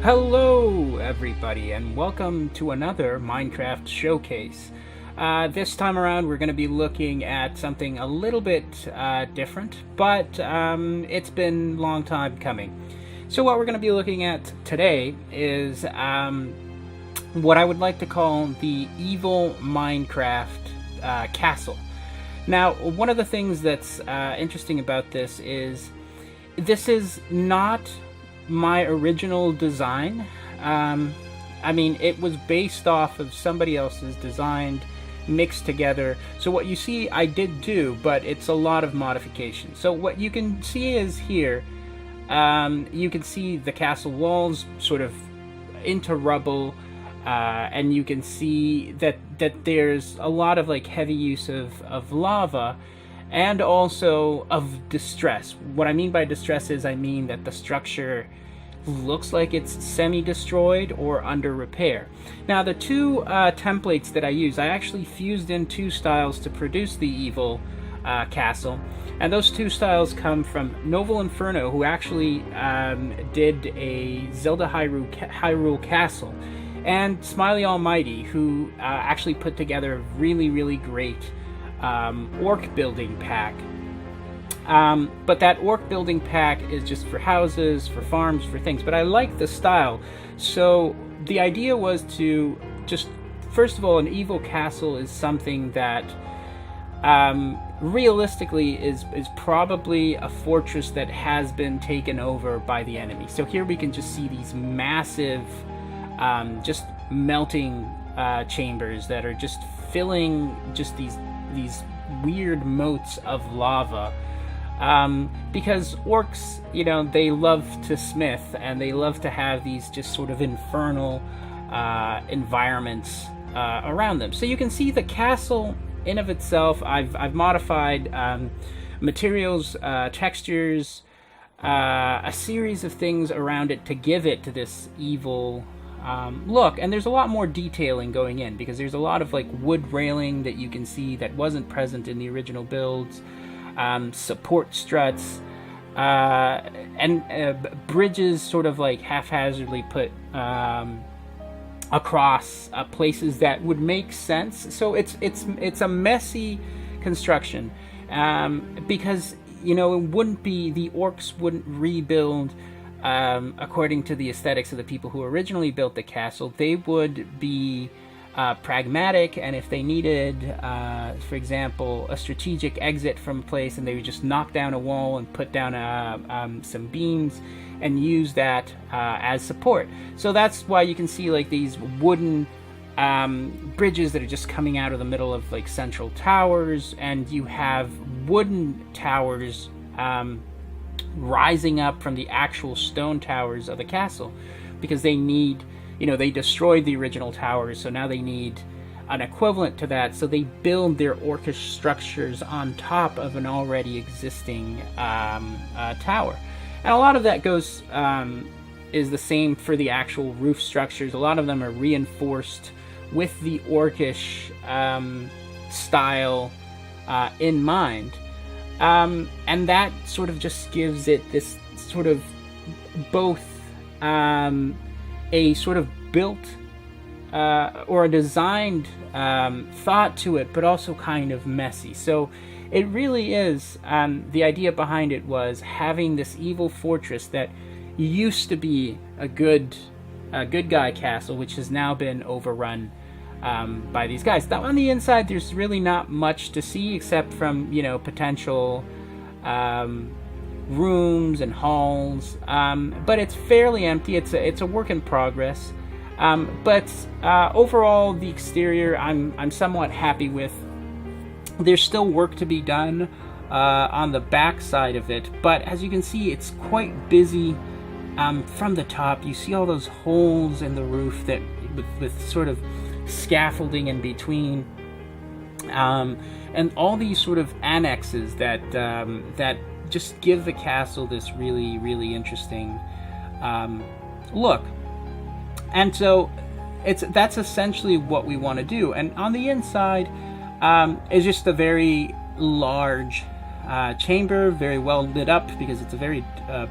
Hello everybody and welcome to another Minecraft showcase. This time around we're going to be looking at something a little bit different, but it's been a long time coming. So what we're going to be looking at today is what I would like to call the evil Minecraft castle. Now, one of the things that's interesting about this is not my original design. I mean, it was based off of somebody else's design mixed together. So what you see I did do, but it's a lot of modification. So what you can see is here, you can see the castle walls sort of into rubble, and you can see that there's a lot of like heavy use of lava and also of distress. What I mean by distress is I mean that the structure looks like it's semi-destroyed or under repair. Now the two templates that I use, I actually fused in two styles to produce the evil castle, and those two styles come from NovalInferno, who actually did a Zelda Hyrule Castle, and SmileyAllMighty, who actually put together a really great Orc Building pack. But that Orc Building pack is just for houses, for farms, for things. But I like the style. So the idea was to just, first of all, an evil castle is something that realistically is probably a fortress that has been taken over by the enemy. So here we can just see these massive, just melting chambers that are just filling just these weird moats of lava, because orcs, you know, they love to smith and they love to have these just sort of infernal environments around them. So you can see the castle in of itself. I've modified materials, textures, a series of things around it to give it to this evil look, and there's a lot more detailing going in because there's a lot of like wood railing that you can see that wasn't present in the original builds, support struts, and bridges sort of like haphazardly put across places that would make sense. So it's a messy construction, because, you know, it wouldn't be, the orcs wouldn't rebuild according to the aesthetics of the people who originally built the castle. They would be pragmatic, and if they needed, for example, a strategic exit from a place, and they would just knock down a wall and put down some beams and use that as support. So that's why you can see like these wooden bridges that are just coming out of the middle of like central towers, and you have wooden towers rising up from the actual stone towers of the castle, because they need, you know, they destroyed the original towers, so now they need an equivalent to that, so they build their orcish structures on top of an already existing tower. And a lot of that goes is the same for the actual roof structures. A lot of them are reinforced with the orcish style in mind. And that sort of just gives it this sort of both a sort of built or a designed thought to it, but also kind of messy. So it really is, the idea behind it was having this evil fortress that used to be a good guy castle, which has now been overrun by these guys. Now on the inside there's really not much to see except from, you know, potential rooms and halls, but it's fairly empty. It's a work in progress, but overall the exterior I'm somewhat happy with. There's still work to be done on the back side of it, but as you can see, it's quite busy. From the top you see all those holes in the roof that with sort of scaffolding in between, and all these sort of annexes that just give the castle this really interesting look. And so that's essentially what we want to do. And on the inside is just a very large chamber, very well lit up because it's a very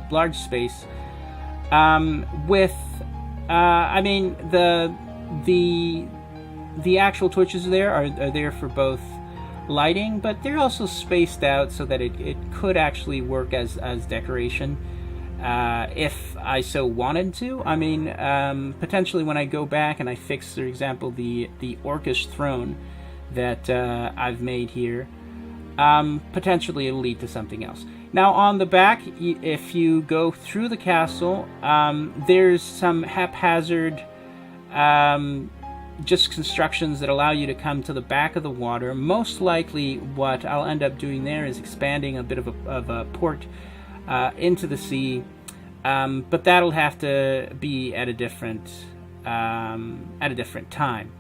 large space, with I mean, the actual torches there are there for both lighting, but they're also spaced out so that it could actually work as decoration if I so wanted to. I mean, potentially when I go back and I fix, for example, the orcish throne that I've made here, potentially it'll lead to something else. Now on the back, if you go through the castle, there's some haphazard just constructions that allow you to come to the back of the water. Most likely what I'll end up doing there is expanding a bit of a port into the sea, but that'll have to be at a different time.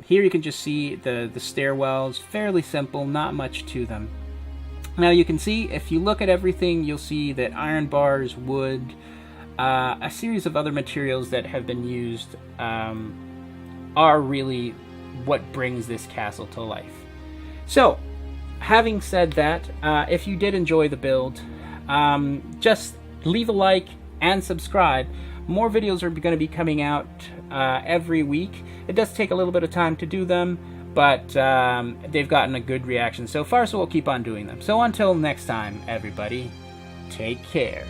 Here you can just see the stairwells, fairly simple, not much to them. Now you can see, if you look at everything, you'll see that iron bars, wood, a series of other materials that have been used are really what brings this castle to life. So, having said that, if you did enjoy the build, just leave a like and subscribe. More videos are going to be coming out every week. It does take a little bit of time to do them, but they've gotten a good reaction so far, so we'll keep on doing them. So until next time, everybody, take care.